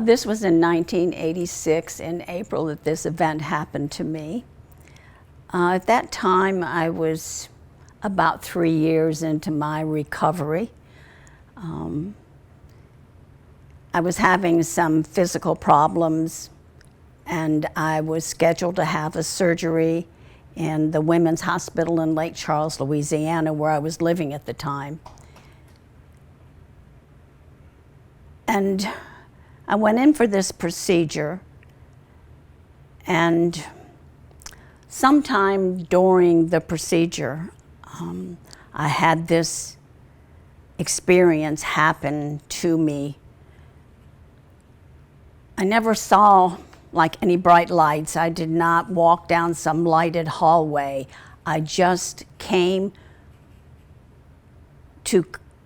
This was in 1986, in April, that this event happened to me. At that time, I was about 3 years into my recovery. I was having some physical problems, and I was scheduled to have a surgery in the Women's Hospital in Lake Charles, Louisiana, where I was living at the time. And I went in for this procedure, and sometime during the procedure, I had this experience happen to me. I never saw like any bright lights. I did not walk down some lighted hallway. I just came to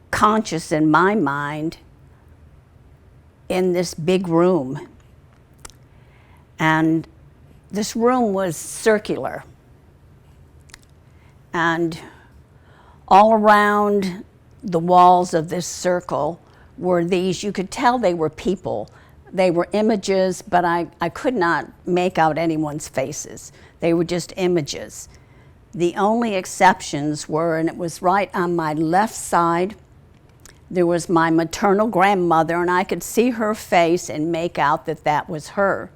conscious in my mind in this big room. And this room was circular. And all around the walls of this circle were these, you could tell they were people. They were images, but I could not make out anyone's faces. They were just images. The only exceptions were, and it was right on my left side, there was my maternal grandmother, and I could see her face and make out that that was her.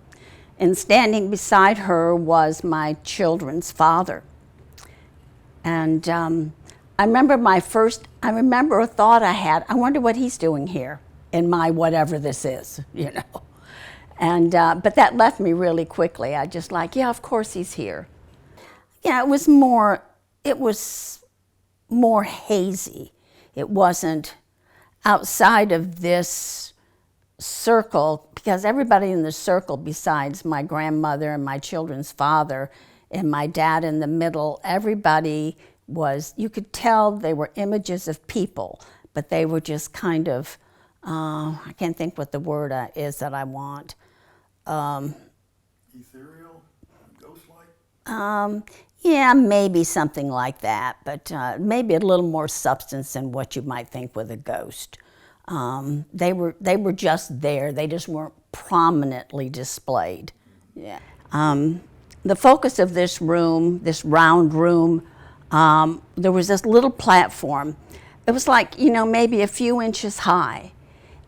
And standing beside her was my children's father. And I remember a thought I had, I wonder what he's doing here in my whatever this is, you know. And, but that left me really quickly. I just like, yeah, of course he's here. Yeah, it was more hazy. It wasn't outside of this circle, because everybody in the circle besides my grandmother and my children's father and my dad in the middle, everybody was, you could tell they were images of people, but they were just kind of, I can't think what the word is that I want. Ethereal? Ghost-like? Yeah, maybe something like that, but maybe a little more substance than what you might think with a ghost. They were just there. They just weren't prominently displayed. Yeah. The focus of this room, this round room, there was this little platform. It was like, you know, maybe a few inches high.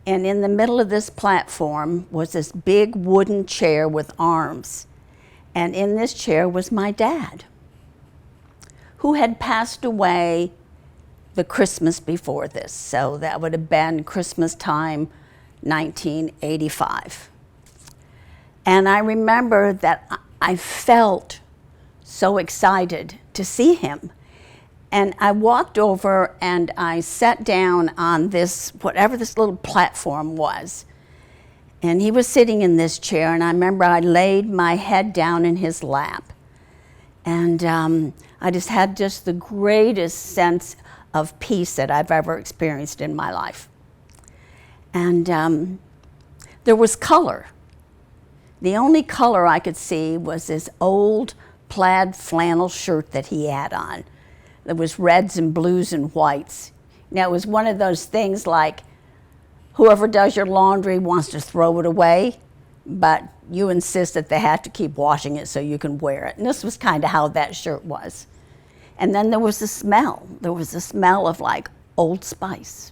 And in the middle of this platform was this big wooden chair with arms. And in this chair was my dad, who had passed away the Christmas before this. So that would have been Christmas time, 1985. And I remember that I felt so excited to see him. And I walked over and I sat down on this, whatever this little platform was. And he was sitting in this chair, and I remember I laid my head down in his lap. And I just had just the greatest sense of peace that I've ever experienced in my life. And there was color. The only color I could see was this old plaid flannel shirt that he had on. There was reds and blues and whites. Now, it was one of those things like whoever does your laundry wants to throw it away, but you insist that they have to keep washing it so you can wear it. And this was kind of how that shirt was. And then there was the smell. There was the smell of like Old Spice.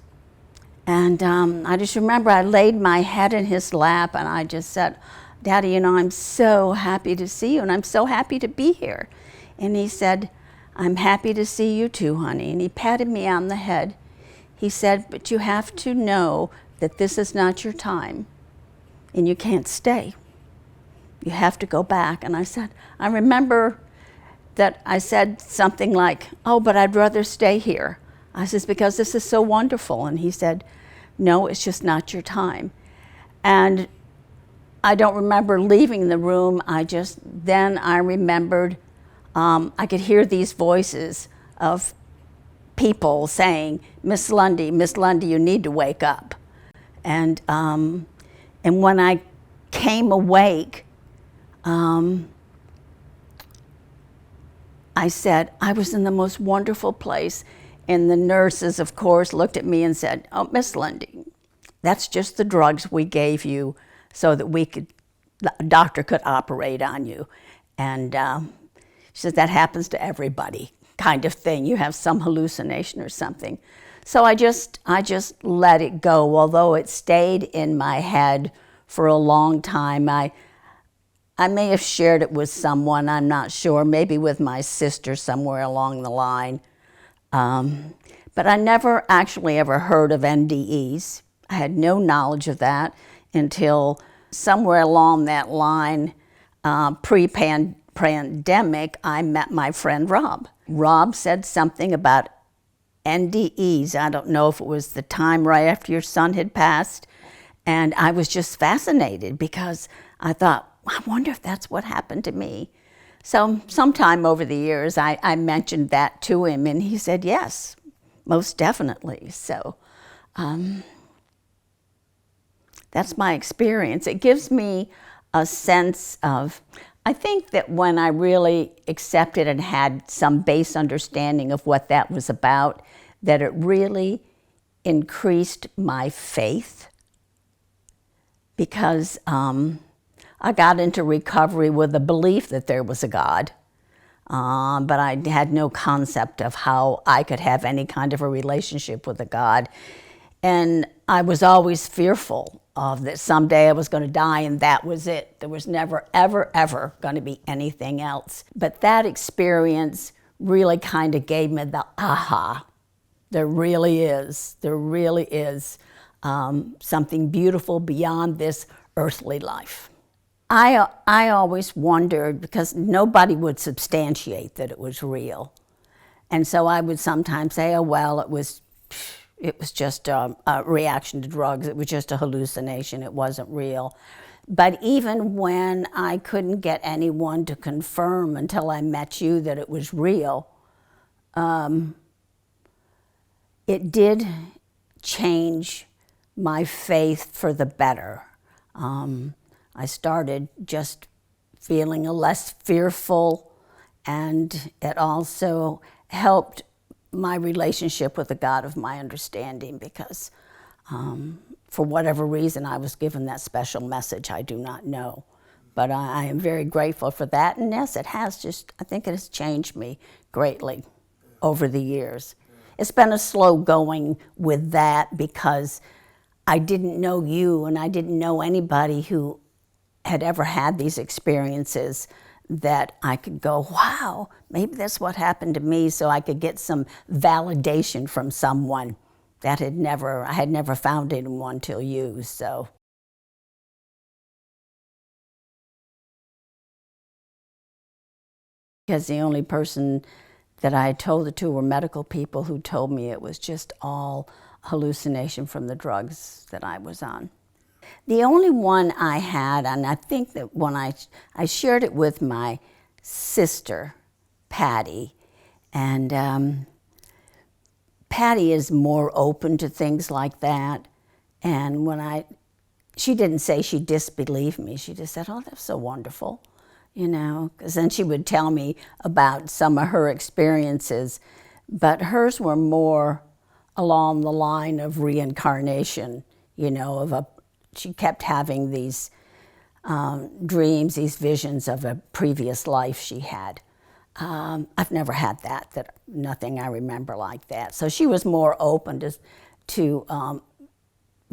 And I just remember I laid my head in his lap and I just said, Daddy, you know, I'm so happy to see you and I'm so happy to be here. And he said, I'm happy to see you too, honey. And he patted me on the head. He said, but you have to know that this is not your time and you can't stay. You have to go back. And I said, I remember that I said something like, oh, but I'd rather stay here. I says, because this is so wonderful. And he said, no, it's just not your time. And I don't remember leaving the room. Then I remembered I could hear these voices of people saying, Miss Lundy, you need to wake up. And when I came awake, I said, I was in the most wonderful place. And the nurses, of course, looked at me and said, oh, Miss Lundy, that's just the drugs we gave you so that the doctor could operate on you. And she said, that happens to everybody, kind of thing. You have some hallucination or something. So I just let it go, although it stayed in my head for a long time. I may have shared it with someone, I'm not sure, maybe with my sister somewhere along the line. But I never actually ever heard of NDEs. I had no knowledge of that until somewhere along that line, pre-pandemic, I met my friend Rob. Rob said something about NDEs. I don't know if it was the time right after your son had passed. And I was just fascinated because I thought, I wonder if that's what happened to me. So sometime over the years, I mentioned that to him, and he said, yes, most definitely. So that's my experience. It gives me a sense of, I think that when I really accepted and had some base understanding of what that was about, that it really increased my faith, because I got into recovery with a belief that there was a God, but I had no concept of how I could have any kind of a relationship with a God. And I was always fearful of that someday I was going to die and that was it. There was never, ever, ever going to be anything else. But that experience really kind of gave me the aha. There really is something beautiful beyond this earthly life. I always wondered, because nobody would substantiate that it was real. And so I would sometimes say, oh, well, it was just a reaction to drugs. It was just a hallucination. It wasn't real. But even when I couldn't get anyone to confirm until I met you that it was real, it did change my faith for the better. I started just feeling less fearful, and it also helped my relationship with the God of my understanding, because for whatever reason I was given that special message. I do not know. But I am very grateful for that. And yes, it has I think it has changed me greatly over the years. It's been a slow going with that, because I didn't know you and I didn't know anybody who had ever had these experiences that I could go, wow, maybe that's what happened to me, so I could get some validation from someone that I had never found anyone till you, so. Because the only person that I had told it to were medical people who told me it was just all hallucination from the drugs that I was on. The only one I had, and I think that when I shared it with my sister, Patty, and Patty is more open to things like that. And she didn't say she disbelieved me. She just said, oh, that's so wonderful, because then she would tell me about some of her experiences. But hers were more along the line of reincarnation, she kept having these dreams, these visions of a previous life she had. I've never had that nothing I remember like that. So she was more open to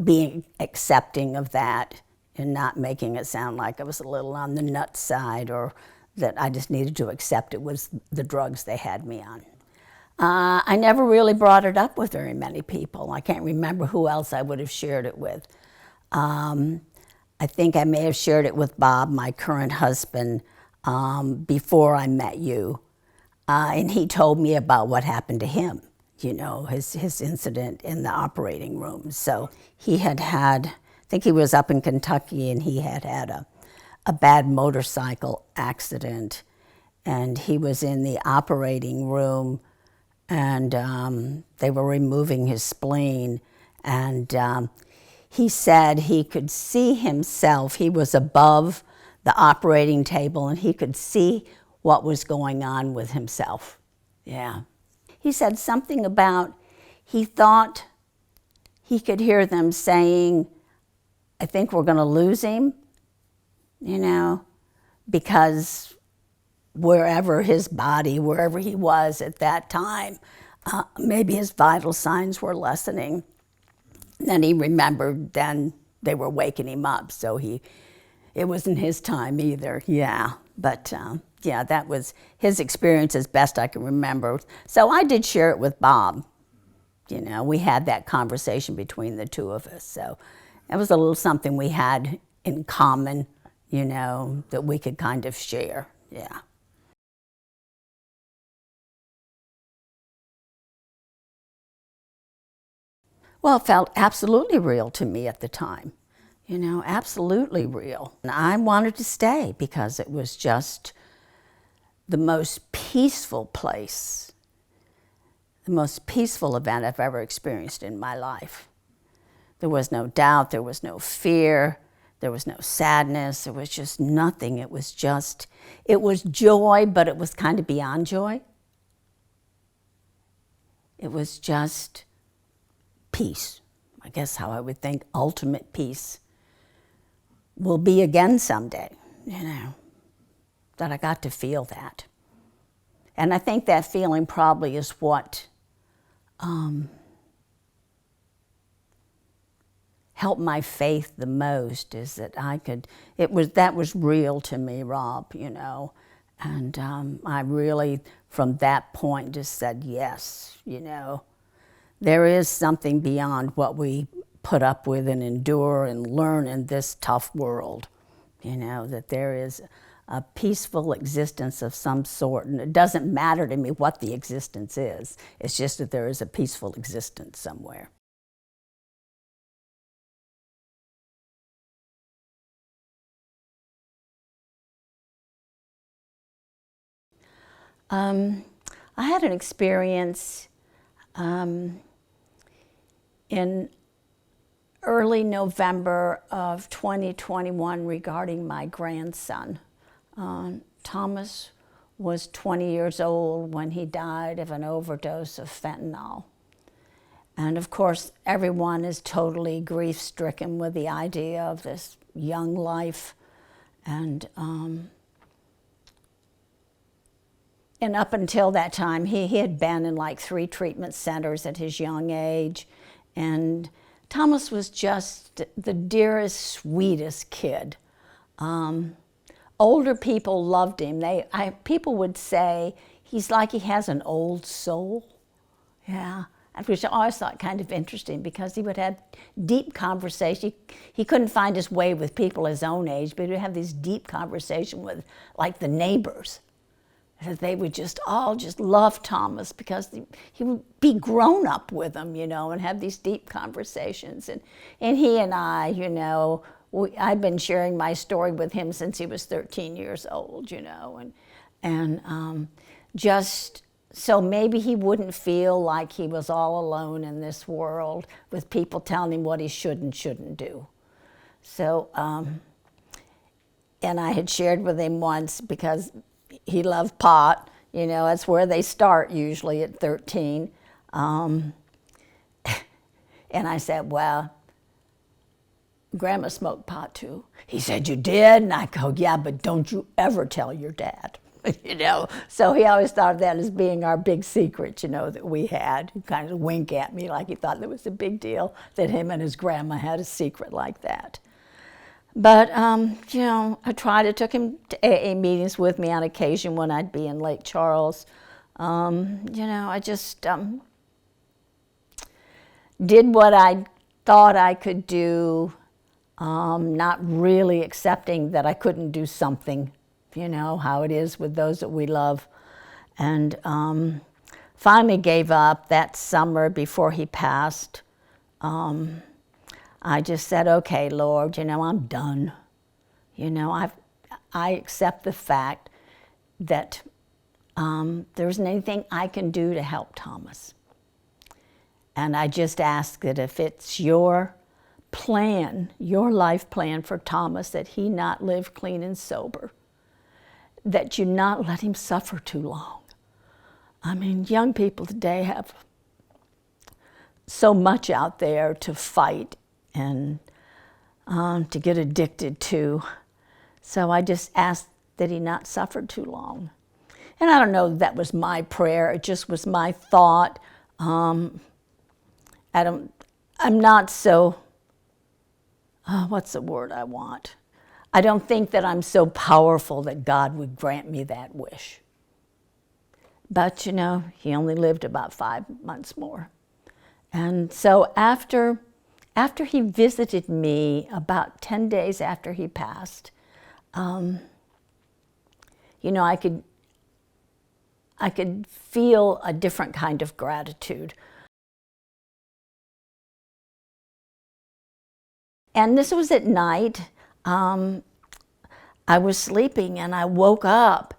being accepting of that and not making it sound like I was a little on the nut side, or that I just needed to accept it was the drugs they had me on. I never really brought it up with very many people. I can't remember who else I would have shared it with. I think I may have shared it with Bob, my current husband, before I met you. And he told me about what happened to him, his incident in the operating room. So he had, I think he was up in Kentucky, and he had a bad motorcycle accident. And he was in the operating room, and they were removing his spleen. And he said he could see himself. He was above the operating table, and he could see what was going on with himself. Yeah. He said something about he thought he could hear them saying, I think we're going to lose him, you know, because wherever his body, wherever he was at that time, maybe his vital signs were lessening. Then he remembered, then they were waking him up, so it wasn't his time either, yeah. But yeah, that was his experience as best I can remember. So I did share it with Bob. You know, we had that conversation between the two of us. So it was a little something we had in common, you know, that we could kind of share, yeah. Well, it felt absolutely real to me at the time, you know, absolutely real. And I wanted to stay because it was just the most peaceful place, the most peaceful event I've ever experienced in my life. There was no doubt, there was no fear, there was no sadness, there was just nothing. It was joy, but it was kind of beyond joy. It was just peace. I guess how I would think ultimate peace will be again someday, you know, that I got to feel that. And I think that feeling probably is what helped my faith the most, is that that was real to me, Rob, you know. And I really, from that point, just said yes, you know. There is something beyond what we put up with and endure and learn in this tough world, you know, that there is a peaceful existence of some sort. And it doesn't matter to me what the existence is. It's just that there is a peaceful existence somewhere. I had an experience in early November of 2021 regarding my grandson. Thomas was 20 years old when he died of an overdose of fentanyl. And of course, everyone is totally grief-stricken with the idea of this young life. And up until that time, he had been in like 3 treatment centers at his young age. And Thomas was just the dearest, sweetest kid. Older people loved him. People would say he's like he has an old soul. Yeah, which I always thought kind of interesting, because he would have deep conversation. He couldn't find his way with people his own age, but he would have these deep conversation with, like, the neighbors. They would just all just love Thomas because he would be grown up with them, you know, and have these deep conversations. And he and I, you know, I've been sharing my story with him since he was 13 years old, you know, and just so maybe he wouldn't feel like he was all alone in this world with people telling him what he should and shouldn't do. So, and I had shared with him once, because he loved pot, you know, that's where they start usually at 13. And I said, well, Grandma smoked pot too. He said, you did? And I go, yeah, but don't you ever tell your dad, you know. So he always thought of that as being our big secret, you know, that we had. He kind of wink at me like he thought that was a big deal, that him and his grandma had a secret like that. But, you know, I took him to AA meetings with me on occasion when I'd be in Lake Charles. You know, I just did what I thought I could do, not really accepting that I couldn't do something, you know, how it is with those that we love. And finally gave up that summer before he passed. I just said, okay, Lord, you know, I'm done. You know, I accept the fact that there isn't anything I can do to help Thomas. And I just ask that if it's your plan, your life plan for Thomas, that he not live clean and sober, that you not let him suffer too long. I mean, young people today have so much out there to fight, and to get addicted to. So I just asked that he not suffer too long. And I don't know that that was my prayer. It just was my thought. I'm not so, what's the word I want? I don't think that I'm so powerful that God would grant me that wish. But, you know, he only lived about 5 months more. And so after he visited me, about 10 days after he passed, you know, I could feel a different kind of gratitude. And this was at night. I was sleeping and I woke up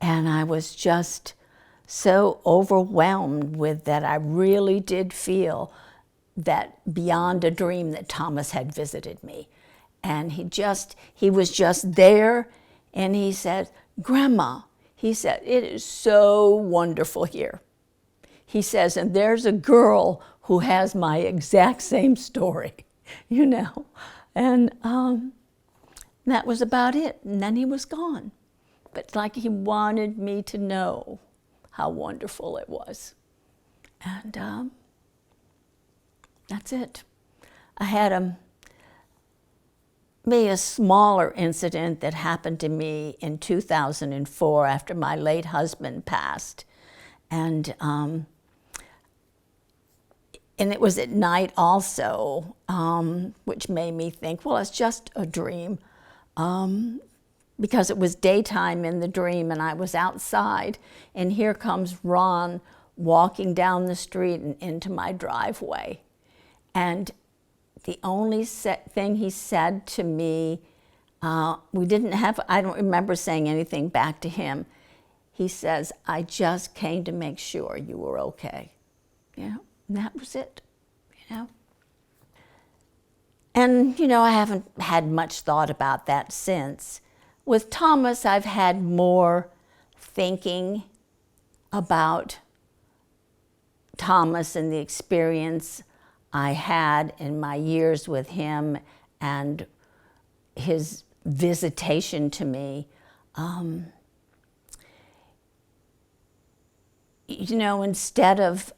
and I was just so overwhelmed with that. I really did feel that beyond a dream that Thomas had visited me. And he was just there, and he said, "Grandma," he said, "it is so wonderful here." He says, "and there's a girl who has my exact same story," you know. And that was about it. And then he was gone. But it's like he wanted me to know how wonderful it was. And that's it. I had maybe a smaller incident that happened to me in 2004 after my late husband passed. And it was at night also, which made me think, well, it's just a dream. Because it was daytime in the dream and I was outside, and here comes Ron walking down the street and into my driveway. And the only thing he said to me, I don't remember saying anything back to him. He says, "I just came to make sure you were okay." You know, and that was it, you know. And, you know, I haven't had much thought about that since. With Thomas, I've had more thinking about Thomas and the experience I had in my years with him and his visitation to me. You know, instead of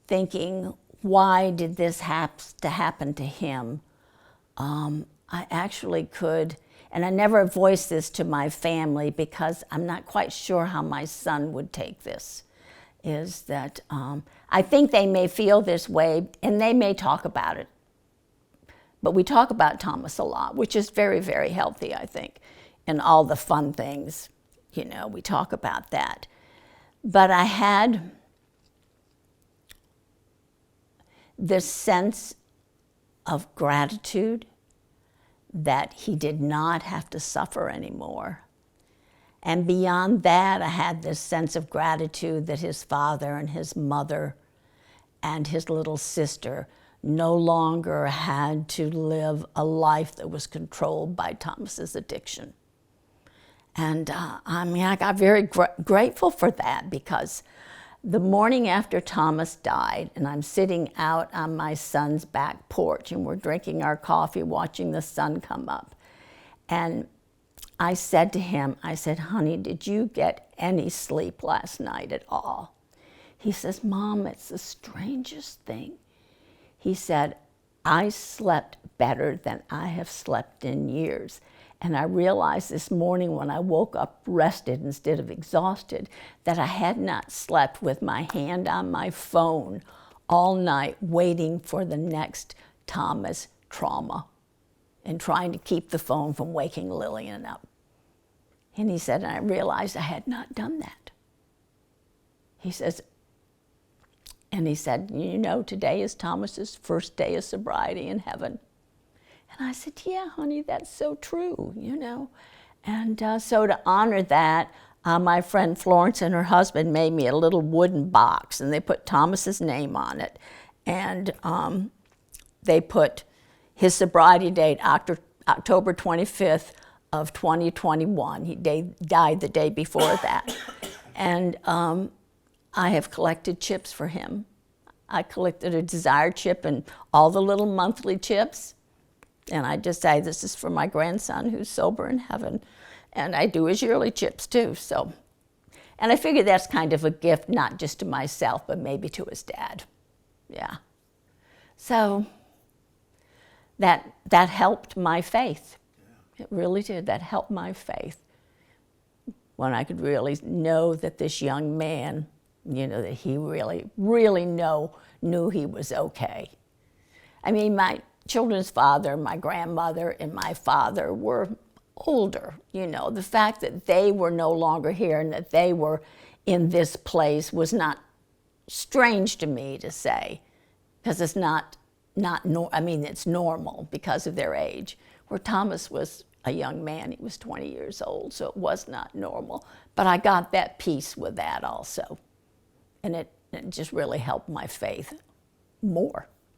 thinking, why did this have to happen to him? I actually could, and I never voiced this to my family because I'm not quite sure how my son would take this, is that I think they may feel this way and they may talk about it. But we talk about Thomas a lot, which is very, very healthy, I think, and all the fun things, you know, we talk about that. But I had this sense of gratitude that he did not have to suffer anymore. And beyond that, I had this sense of gratitude that his father and his mother and his little sister no longer had to live a life that was controlled by Thomas's addiction. And I got very grateful for that, because the morning after Thomas died, and I'm sitting out on my son's back porch, and we're drinking our coffee, watching the sun come up. And I said to him, I said, "Honey, did you get any sleep last night at all?" He says, "Mom, it's the strangest thing." He said, "I slept better than I have slept in years. And I realized this morning when I woke up rested instead of exhausted that I had not slept with my hand on my phone all night waiting for the next Thomas trauma and trying to keep the phone from waking Lillian up." And he said, and I realized I had not done that. He says, and he said, "You know, today is Thomas's first day of sobriety in heaven." And I said, "Yeah, honey, that's so true, you know." And so to honor that, my friend Florence and her husband made me a little wooden box, and they put Thomas's name on it. And they put his sobriety date, October 25th of 2021. He died the day before that. And I have collected chips for him. I collected a Desire chip and all the little monthly chips. And I just say, this is for my grandson who's sober in heaven. And I do his yearly chips too, so. And I figure that's kind of a gift, not just to myself, but maybe to his dad. Yeah. So that helped my faith. It really did. That helped my faith. When I could really know that this young man, you know, that he really, really knew he was okay. I mean, my children's father, my grandmother, and my father were older. You know, the fact that they were no longer here and that they were in this place was not strange to me to say, because it's it's normal because of their age. Where Thomas was a young man, he was 20 years old, so it was not normal. But I got that peace with that also. And it just really helped my faith more.